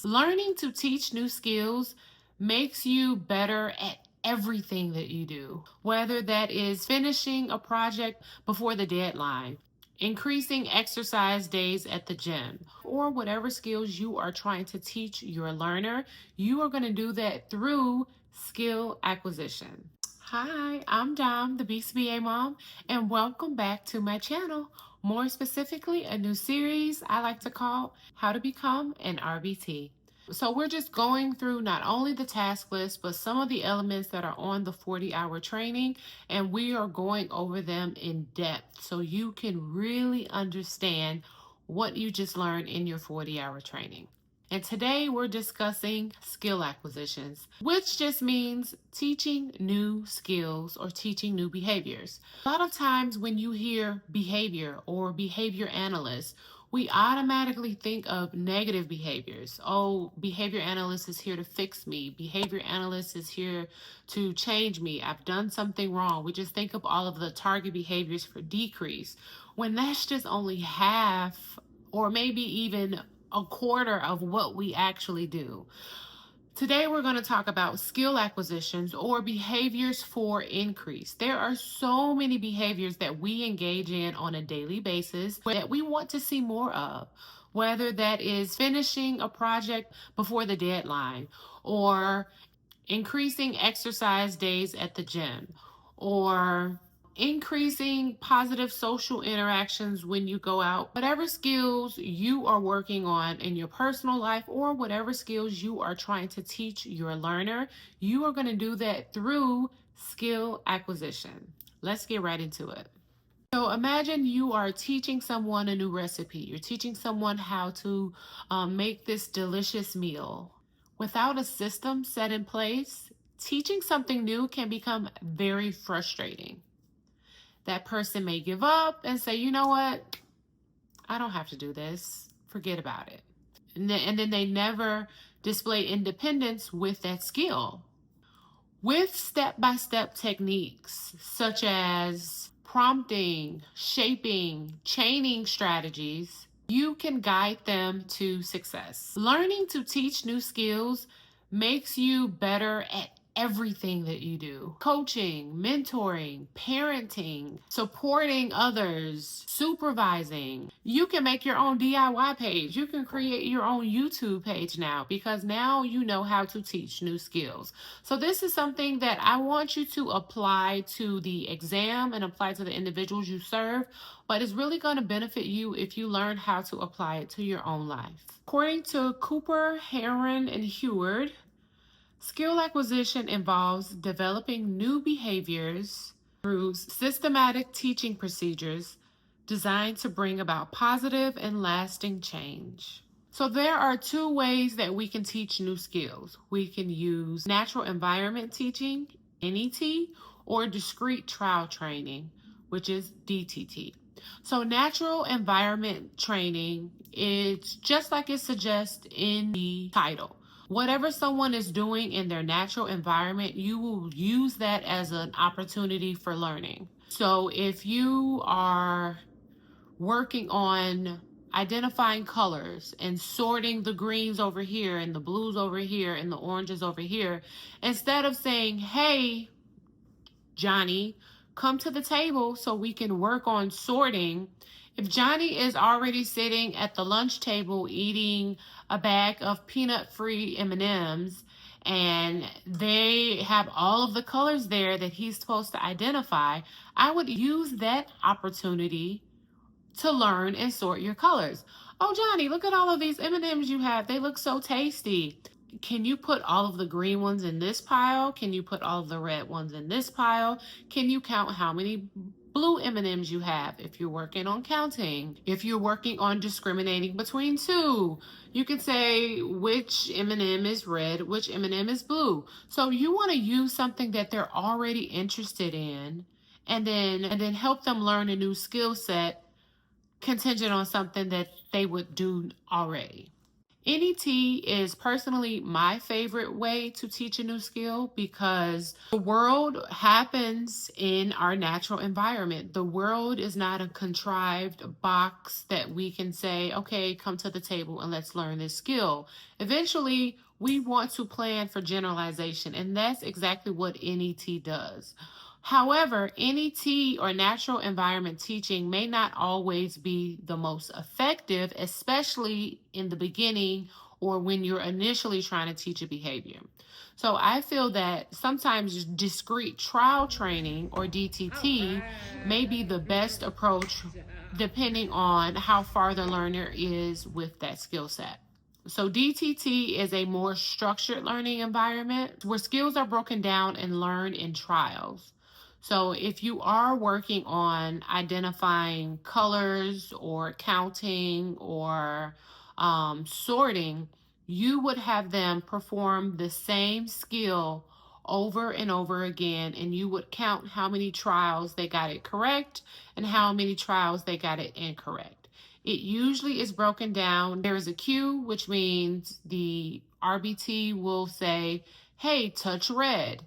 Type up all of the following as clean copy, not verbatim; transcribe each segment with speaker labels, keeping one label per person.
Speaker 1: Learning to teach new skills makes you better at everything that you do, whether that is finishing a project before the deadline, increasing exercise days at the gym, or whatever skills you are trying to teach your learner. You are going to do that through skill acquisition. Hi, I'm Dom the BCBA Mom, and welcome back to my channel. More specifically, a new series I like to call How to Become an RBT. So we're just going through not only the task list, but some of the elements that are on the 40-hour training, and we are going over them in depth so you can really understand what you just learned in your 40-hour training. And today we're discussing skill acquisitions, which just means teaching new skills or teaching new behaviors. A lot of times when you hear behavior or behavior analyst, we automatically think of negative behaviors. Oh, behavior analyst is here to fix me. Behavior analyst is here to change me. I've done something wrong. We just think of all of the target behaviors for decrease, when that's just only half or maybe even a quarter of what we actually do. Today we're going to talk about skill acquisitions or behaviors for increase. There are so many behaviors that we engage in on a daily basis that we want to see more of, whether that is finishing a project before the deadline, or increasing exercise days at the gym, or increasing positive social interactions when you go out. Whatever skills you are working on in your personal life or whatever skills you are trying to teach your learner, you are going to do that through skill acquisition. Let's get right into it. So imagine you are teaching someone a new recipe. You're teaching someone how to make this delicious meal. Without a system set in place, teaching something new can become very frustrating. That person may give up and say, you know what? I don't have to do this. Forget about it. And then they never display independence with that skill. With step-by-step techniques such as prompting, shaping, chaining strategies, you can guide them to success. Learning to teach new skills makes you better at everything that you do. Coaching, mentoring, parenting, supporting others, supervising. You can make your own DIY page. You can create your own YouTube page now because now you know how to teach new skills. So this is something that I want you to apply to the exam and apply to the individuals you serve, but it's really going to benefit you if you learn how to apply it to your own life. According to Cooper, Heron, and Heward, skill acquisition involves developing new behaviors through systematic teaching procedures designed to bring about positive and lasting change. So there are two ways that we can teach new skills. We can use natural environment teaching, NET, or discrete trial training, which is DTT. So natural environment training is just like it suggests in the title. Whatever someone is doing in their natural environment, you will use that as an opportunity for learning. So if you are working on identifying colors and sorting the greens over here and the blues over here and the oranges over here, instead of saying, hey, Johnny, come to the table so we can work on sorting. If Johnny is already sitting at the lunch table eating a bag of peanut-free M&Ms and they have all of the colors there that he's supposed to identify, I would use that opportunity to learn and sort your colors. Oh, Johnny, look at all of these M&Ms you have. They look so tasty. Can you put all of the green ones in this pile? Can you put all of the red ones in this pile? Can you count how many blue M&Ms you have if you're working on counting? If you're working on discriminating between two, you can say which M&M is red, which M&M is blue. So you want to use something that they're already interested in and then help them learn a new skill set contingent on something that they would do already. NET is personally my favorite way to teach a new skill because the world happens in our natural environment. The world is not a contrived box that we can say, okay, come to the table and let's learn this skill. Eventually, we want to plan for generalization, and that's exactly what NET does. However, NET or natural environment teaching may not always be the most effective, especially in the beginning or when you're initially trying to teach a behavior. So I feel that sometimes discrete trial training or DTT may be the best approach depending on how far the learner is with that skill set. So DTT is a more structured learning environment where skills are broken down and learned in trials. So if you are working on identifying colors or counting or sorting, you would have them perform the same skill over and over again, and you would count how many trials they got it correct and how many trials they got it incorrect. It usually is broken down. There is a cue, which means the RBT will say, hey, touch red.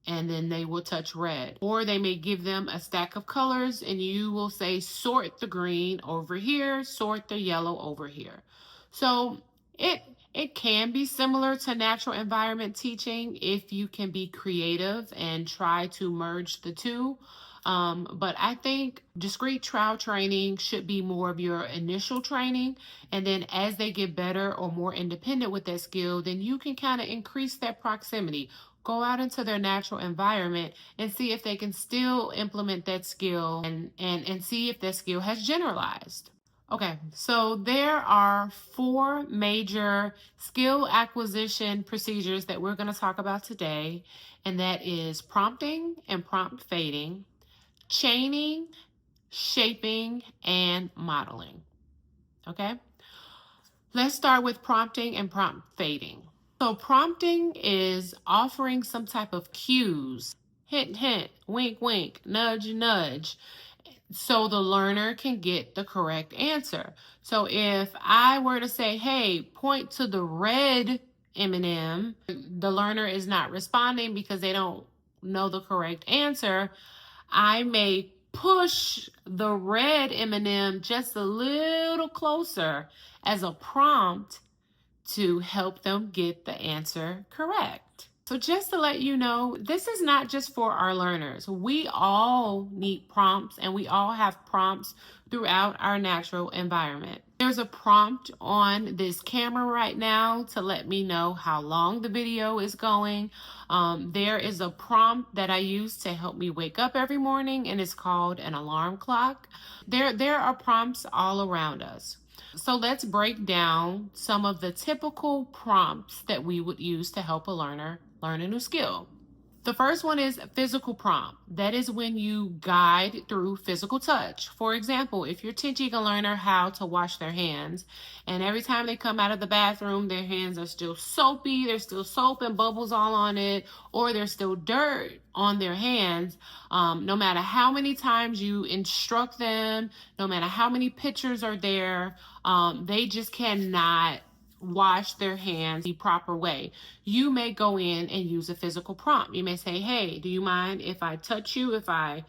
Speaker 1: And then they will touch red. Or they may give them a stack of colors and you will say, sort the green over here, sort the yellow over here. So it can be similar to natural environment teaching if you can be creative and try to merge the two. But I think discrete trial training should be more of your initial training. And then as they get better or more independent with that skill, then you can kind of increase that proximity. Go out into their natural environment and see if they can still implement that skill and see if that skill has generalized. Okay, so there are 4 major skill acquisition procedures that we're going to talk about today, and that is prompting and prompt fading, chaining, shaping, and modeling. Okay, let's start with prompting and prompt fading. So prompting is offering some type of cues, hint, hint, wink, wink, nudge, nudge, so the learner can get the correct answer. So if I were to say, hey, point to the red M&M, the learner is not responding because they don't know the correct answer. I may push the red M&M just a little closer as a prompt to help them get the answer correct. So just to let you know, this is not just for our learners. We all need prompts and we all have prompts throughout our natural environment. There's a prompt on this camera right now to let me know how long the video is going. There is a prompt that I use to help me wake up every morning, and it's called an alarm clock. There are prompts all around us. So let's break down some of the typical prompts that we would use to help a learner learn a new skill. The first one is physical prompt. That is when you guide through physical touch. For example, if you're teaching a learner how to wash their hands, and every time they come out of the bathroom, their hands are still soapy, there's still soap and bubbles all on it, or there's still dirt on their hands, no matter how many times you instruct them, no matter how many pictures are there, they just cannot wash their hands the proper way. You may go in and use a physical prompt. You may say, hey, do you mind if I touch you, if I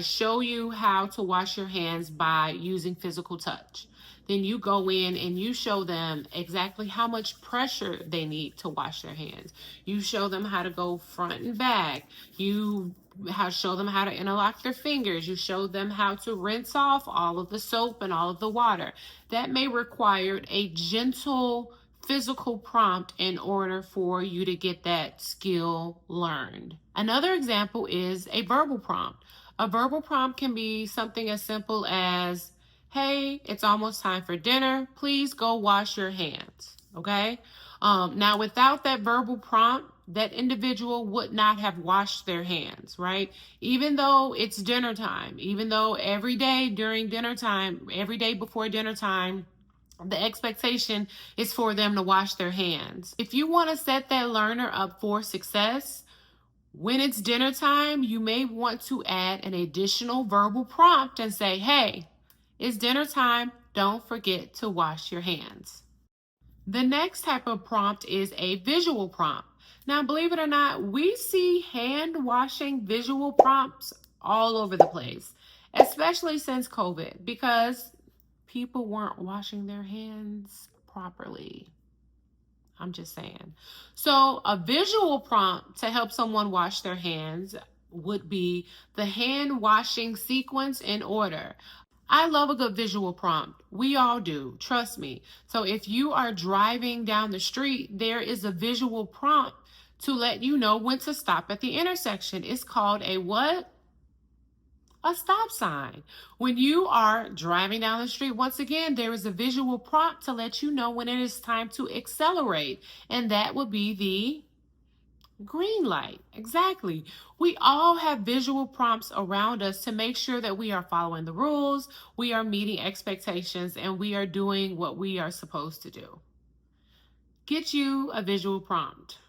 Speaker 1: show you how to wash your hands by using physical touch? Then you go in and you show them exactly how much pressure they need to wash their hands. You show them how to go front and back. You show them how to interlock their fingers. You show them how to rinse off all of the soap and all of the water. That may require a gentle physical prompt in order for you to get that skill learned. Another example is a verbal prompt. A verbal prompt can be something as simple as, hey, it's almost time for dinner. Please go wash your hands. Okay? Now, without that verbal prompt, that individual would not have washed their hands, right? Even though it's dinner time, even though every day during dinner time, every day before dinner time, the expectation is for them to wash their hands. If you want to set that learner up for success, when it's dinner time, you may want to add an additional verbal prompt and say, hey, it's dinner time. Don't forget to wash your hands. The next type of prompt is a visual prompt. Now, believe it or not, we see hand washing visual prompts all over the place, especially since COVID, because people weren't washing their hands properly. I'm just saying. So, a visual prompt to help someone wash their hands would be the hand washing sequence in order. I love a good visual prompt. We all do. Trust me. So if you are driving down the street, there is a visual prompt to let you know when to stop at the intersection. It's called a what? A stop sign. When you are driving down the street, once again, there is a visual prompt to let you know when it is time to accelerate. And that would be the green light. Exactly. We all have visual prompts around us to make sure that we are following the rules, we are meeting expectations, and we are doing what we are supposed to do. Get you a visual prompt.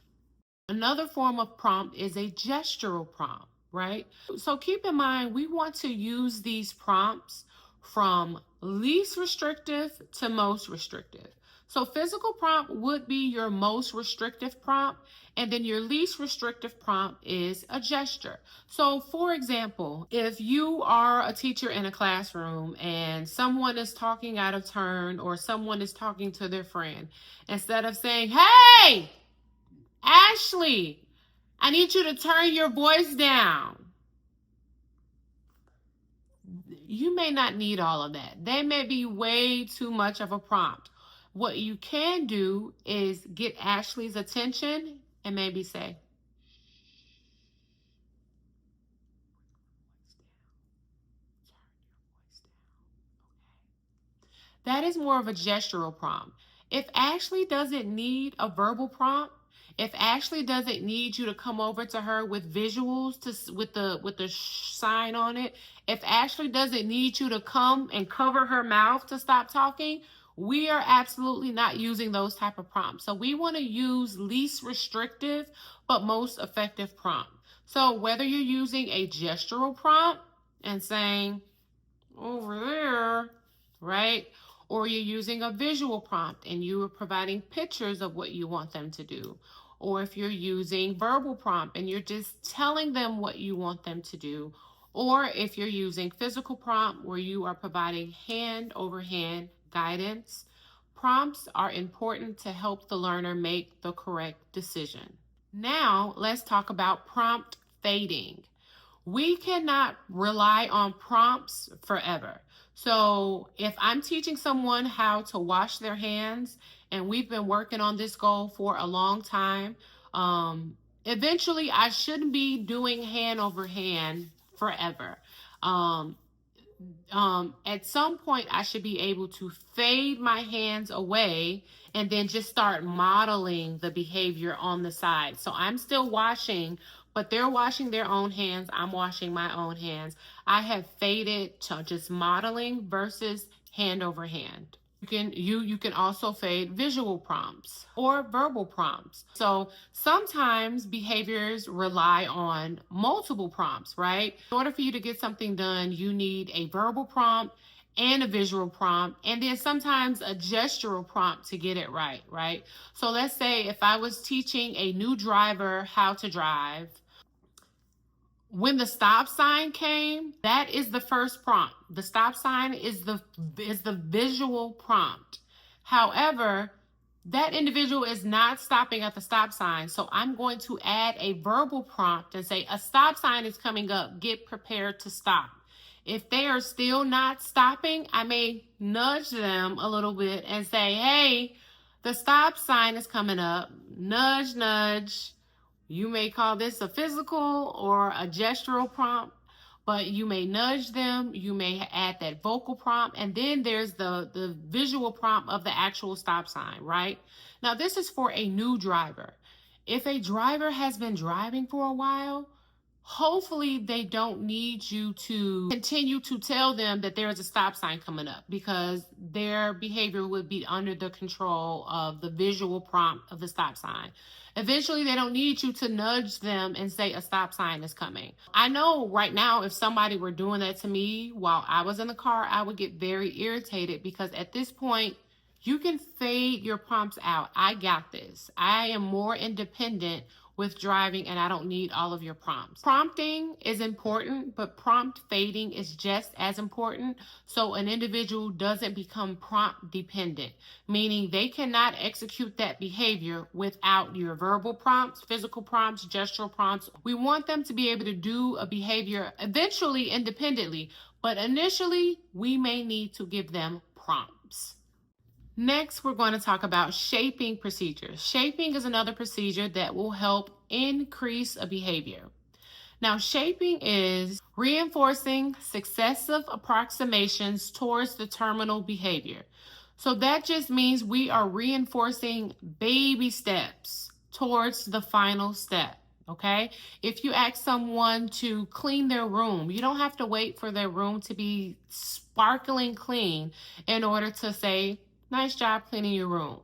Speaker 1: Another form of prompt is a gestural prompt, right? So keep in mind, we want to use these prompts from least restrictive to most restrictive. So physical prompt would be your most restrictive prompt, and then your least restrictive prompt is a gesture. So for example, if you are a teacher in a classroom and someone is talking out of turn or someone is talking to their friend, instead of saying, "Hey, Ashley, I need you to turn your voice down," you may not need all of that. They may be way too much of a prompt. What you can do is get Ashley's attention and maybe say, that is more of a gestural prompt. If Ashley doesn't need a verbal prompt, if Ashley doesn't need you to come over to her with visuals with the sign on it, if Ashley doesn't need you to come and cover her mouth to stop talking, we are absolutely not using those type of prompts. So we want to use least restrictive but most effective prompt. So whether you're using a gestural prompt and saying, "Over there," right? Or you're using a visual prompt and you are providing pictures of what you want them to do. Or if you're using verbal prompt and you're just telling them what you want them to do. Or if you're using physical prompt where you are providing hand over hand guidance. Prompts are important to help the learner make the correct decision. Now let's talk about prompt fading. We cannot rely on prompts forever. So if I'm teaching someone how to wash their hands and we've been working on this goal for a long time, eventually I shouldn't be doing hand over hand forever. At some point I should be able to fade my hands away and then just start modeling the behavior on the side. So I'm still washing, but they're washing their own hands. I'm washing my own hands. I have faded to just modeling versus hand over hand. You can also fade visual prompts or verbal prompts. So sometimes behaviors rely on multiple prompts, right? In order for you to get something done, you need a verbal prompt and a visual prompt, and then sometimes a gestural prompt to get it right, right? So let's say if I was teaching a new driver how to drive, when the stop sign came, that is the first prompt. The stop sign is the visual prompt. However, that individual is not stopping at the stop sign. So I'm going to add a verbal prompt and say, "A stop sign is coming up. Get prepared to stop." If they are still not stopping, I may nudge them a little bit and say, "Hey, the stop sign is coming up." Nudge, nudge. You may call this a physical or a gestural prompt, but you may nudge them. You may add that vocal prompt, and then there's the visual prompt of the actual stop sign, right? Now, this is for a new driver. If a driver has been driving for a while, hopefully they don't need you to continue to tell them that there is a stop sign coming up, because their behavior would be under the control of the visual prompt of the stop sign. Eventually they don't need you to nudge them and say a stop sign is coming. I know right now, if somebody were doing that to me while I was in the car, I would get very irritated, because at this point You can fade your prompts out. I got this. I am more independent with driving and I don't need all of your prompts. Prompting is important, but prompt fading is just as important so an individual doesn't become prompt dependent, meaning they cannot execute that behavior without your verbal prompts, physical prompts, gestural prompts. We want them to be able to do a behavior eventually independently, but initially we may need to give them prompts. Next, we're going to talk about shaping procedures. Shaping is another procedure that will help increase a behavior. Now, shaping is reinforcing successive approximations towards the terminal behavior. So that just means we are reinforcing baby steps towards the final step. Okay? If you ask someone to clean their room, you don't have to wait for their room to be sparkling clean in order to say, nice job cleaning your room.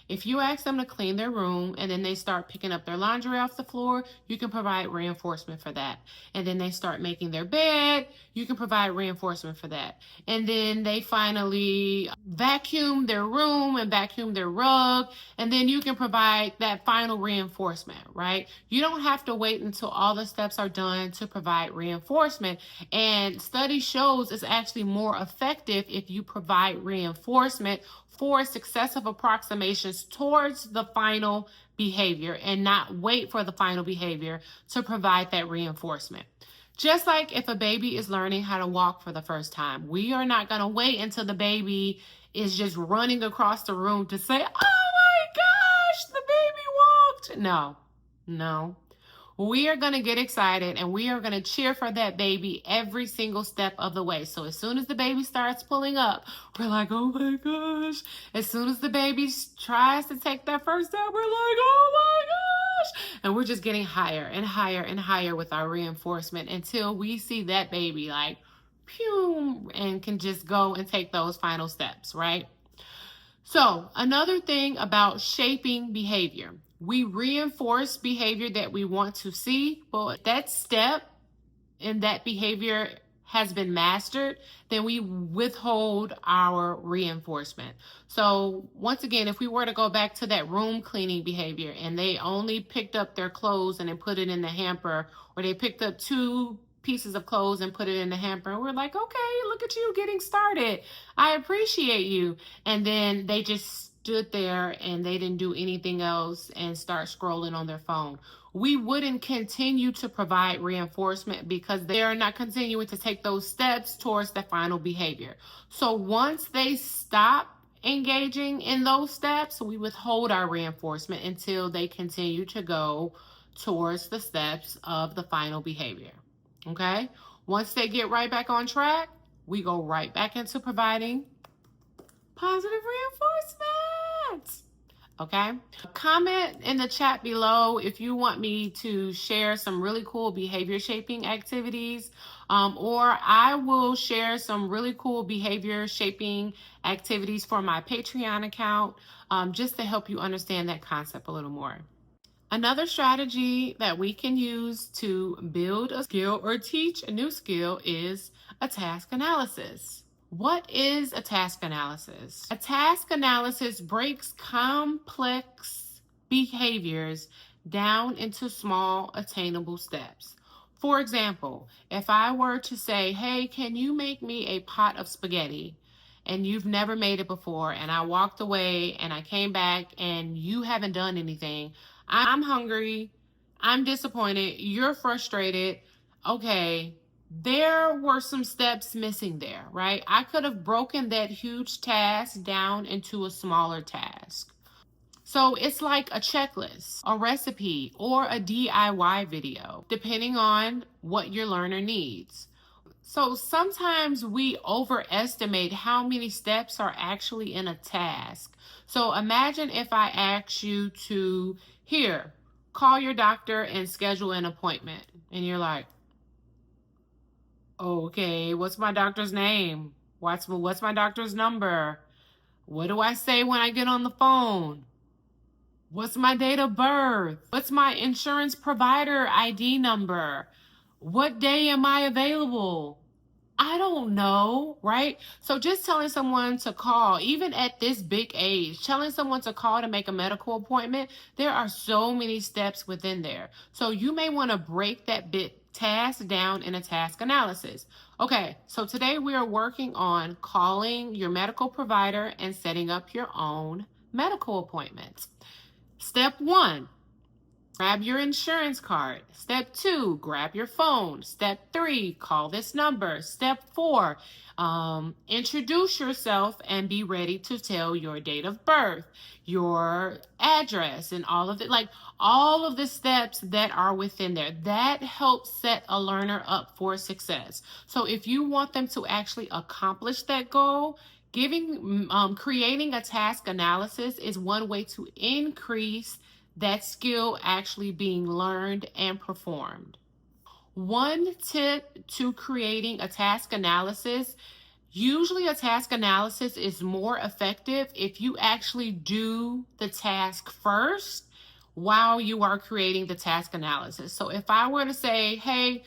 Speaker 1: If you ask them to clean their room and then they start picking up their laundry off the floor, you can provide reinforcement for that. And then they start making their bed, you can provide reinforcement for that. And then they finally vacuum their room and vacuum their rug, and then you can provide that final reinforcement, right? You don't have to wait until all the steps are done to provide reinforcement. And study shows it's actually more effective if you provide reinforcement for successive approximations towards the final behavior and not wait for the final behavior to provide that reinforcement. Just like if a baby is learning how to walk for the first time, we are not going to wait until the baby is just running across the room to say, oh my gosh, the baby walked. No. We are going to get excited and we are going to cheer for that baby every single step of the way. So as soon as the baby starts pulling up, we're like, oh my gosh. As soon as the baby tries to take that first step, we're like, oh my gosh. And we're just getting higher and higher and higher with our reinforcement until we see that baby like, pew, and can just go and take those final steps, right? So another thing about shaping behavior, we reinforce behavior that we want to see, but that step in that behavior has been mastered, then we withhold our reinforcement. So once again, if we were to go back to that room cleaning behavior and they only picked up their clothes and then put it in the hamper, or they picked up 2 pieces of clothes and put it in the hamper, and we're like, okay, look at you getting started. I appreciate you. And then they just stood there and they didn't do anything else and start scrolling on their phone. We wouldn't continue to provide reinforcement because they are not continuing to take those steps towards the final behavior. So once they stop engaging in those steps, we withhold our reinforcement until they continue to go towards the steps of the final behavior. Okay? Once they get right back on track, we go right back into providing positive reinforcement. Okay? Comment in the chat below if you want me to share some really cool behavior shaping activities, or I will share some really cool behavior shaping activities for my Patreon account, just to help you understand that concept a little more. Another strategy that we can use to build a skill or teach a new skill is a task analysis. What is a task analysis? A task analysis breaks complex behaviors down into small, attainable steps. For example, if I were to say, hey, can you make me a pot of spaghetti? And you've never made it before, and I walked away and I came back and you haven't done anything. I'm hungry, I'm disappointed, you're frustrated. Okay, there were some steps missing there, right? I could have broken that huge task down into a smaller task. So it's like a checklist, a recipe, or a DIY video, depending on what your learner needs. So sometimes we overestimate how many steps are actually in a task. So imagine if I asked you to, here, call your doctor and schedule an appointment. And you're like, okay, what's my doctor's name? What's my doctor's number? What do I say when I get on the phone? What's my date of birth? What's my insurance provider ID number? What day am I available? I don't know, right? So just telling someone to call, even at this big age, telling someone to call to make a medical appointment, there are so many steps within there. So you may want to break that bit task down in a task analysis. Okay, so today we are working on calling your medical provider and setting up your own medical appointments. Step 1, grab your insurance card. Step 2, grab your phone. Step 3, call this number. Step 4, introduce yourself and be ready to tell your date of birth, your address, and all of it. Like all of the steps that are within there. That helps set a learner up for success. So if you want them to actually accomplish that goal, creating a task analysis is one way to increase that skill actually being learned and performed. One tip to creating a task analysis: usually a task analysis is more effective if you actually do the task first while you are creating the task analysis. So if I were to say, hey,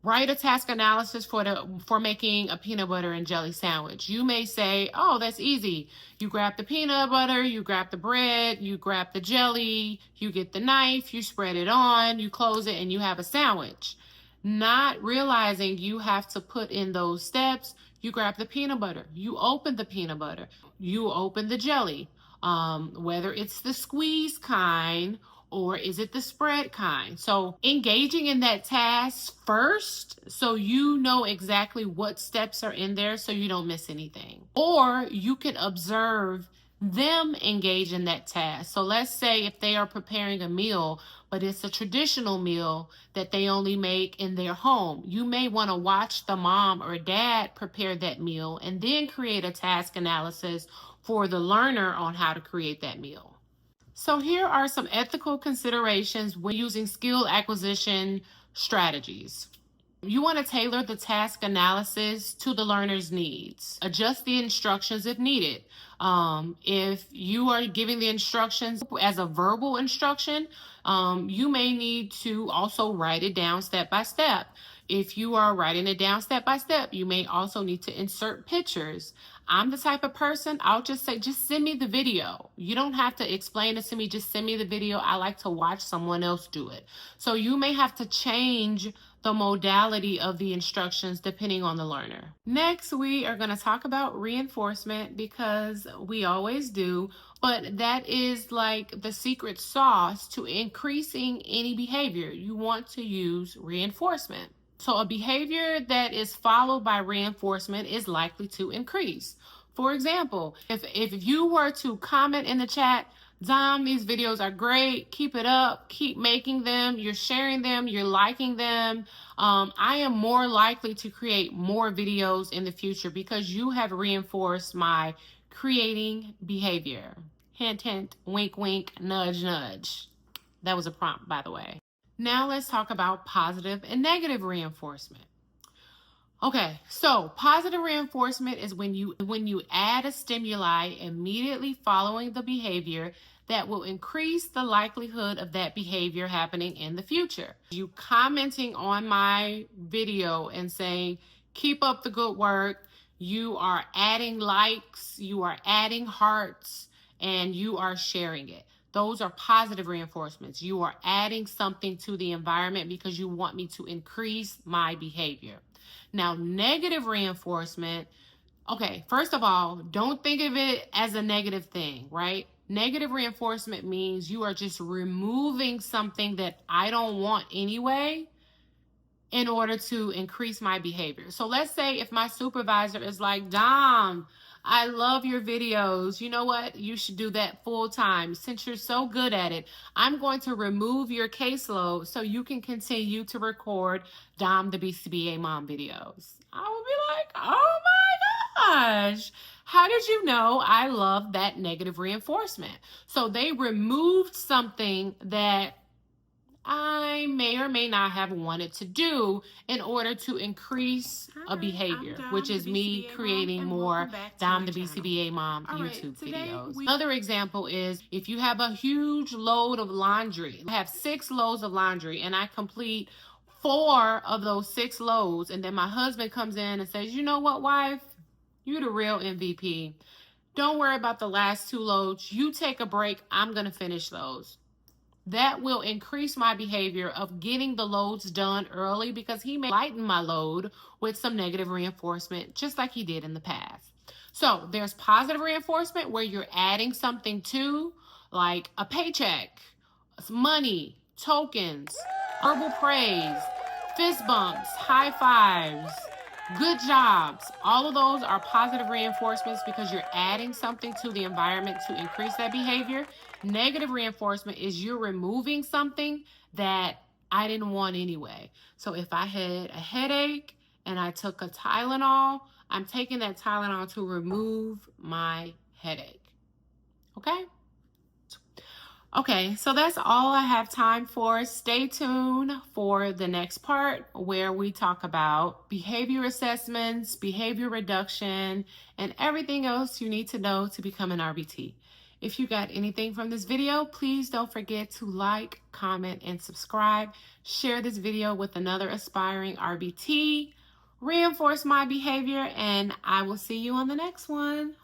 Speaker 1: write a task analysis for making a peanut butter and jelly sandwich, you may say, oh, that's easy. You grab the peanut butter, you grab the bread, you grab the jelly, you get the knife, you spread it on, you close it, and you have a sandwich. Not realizing you have to put in those steps. You grab the peanut butter, you open the peanut butter, you open the jelly, whether it's the squeeze kind or is it the spread kind. So engaging in that task first so you know exactly what steps are in there so you don't miss anything. Or you can observe them engage in that task. So let's say if they are preparing a meal, but it's a traditional meal that they only make in their home, you may want to watch the mom or dad prepare that meal and then create a task analysis for the learner on how to create that meal. So here are some ethical considerations when using skill acquisition strategies. You want to tailor the task analysis to the learner's needs. Adjust the instructions if needed. If you are giving the instructions as a verbal instruction, you may need to also write it down step by step. If you are writing it down step by step, you may also need to insert pictures. I'm the type of person, I'll just say, just send me the video. You don't have to explain it to me, just send me the video. I like to watch someone else do it. So you may have to change the modality of the instructions depending on the learner. Next, we are going to talk about reinforcement because we always do, but that is like the secret sauce to increasing any behavior. You want to use reinforcement. So a behavior that is followed by reinforcement is likely to increase. For example, if you were to comment in the chat, Dom, these videos are great, keep it up, keep making them, you're sharing them, you're liking them, I am more likely to create more videos in the future because you have reinforced my creating behavior. Hint, hint, wink, wink, nudge, nudge. That was a prompt, by the way. Now let's talk about positive and negative reinforcement. Okay, so positive reinforcement is when you add a stimuli immediately following the behavior that will increase the likelihood of that behavior happening in the future. You commenting on my video and saying, keep up the good work, you are adding likes, you are adding hearts, and you are sharing it. Those are positive reinforcements. You are adding something to the environment because you want me to increase my behavior. Now, negative reinforcement, okay, first of all, don't think of it as a negative thing, right? Negative reinforcement means you are just removing something that I don't want anyway in order to increase my behavior. So let's say if my supervisor is like, Dom, I love your videos. You know what? You should do that full time. Since you're so good at it, I'm going to remove your caseload so you can continue to record Dom the BCBA Mom videos. I would be like, oh my gosh. How did you know I love that negative reinforcement? So they removed something that I may or may not have wanted to do in order to increase a behavior, which is me creating more Dom the BCBA Mom YouTube videos. Another example is if you have a huge load of laundry, I have 6 loads of laundry and I complete 4 of those 6 loads, and then my husband comes in and says, you know what, wife, you're the real MVP. Don't worry about the last 2 loads. You take a break. I'm going to finish those. That will increase my behavior of getting the loads done early, because he may lighten my load with some negative reinforcement, just like he did in the past. So there's positive reinforcement where you're adding something to, like a paycheck, money, tokens, verbal praise, fist bumps, high fives, good jobs. All of those are positive reinforcements because you're adding something to the environment to increase that behavior. Negative reinforcement is you're removing something that I didn't want anyway. So if I had a headache and I took a Tylenol, I'm taking that Tylenol to remove my headache. Okay? Okay, so that's all I have time for. Stay tuned for the next part where we talk about behavior assessments, behavior reduction, and everything else you need to know to become an RBT. If you got anything from this video, please don't forget to like, comment, and subscribe. Share this video with another aspiring RBT. Reinforce my behavior, and I will see you on the next one.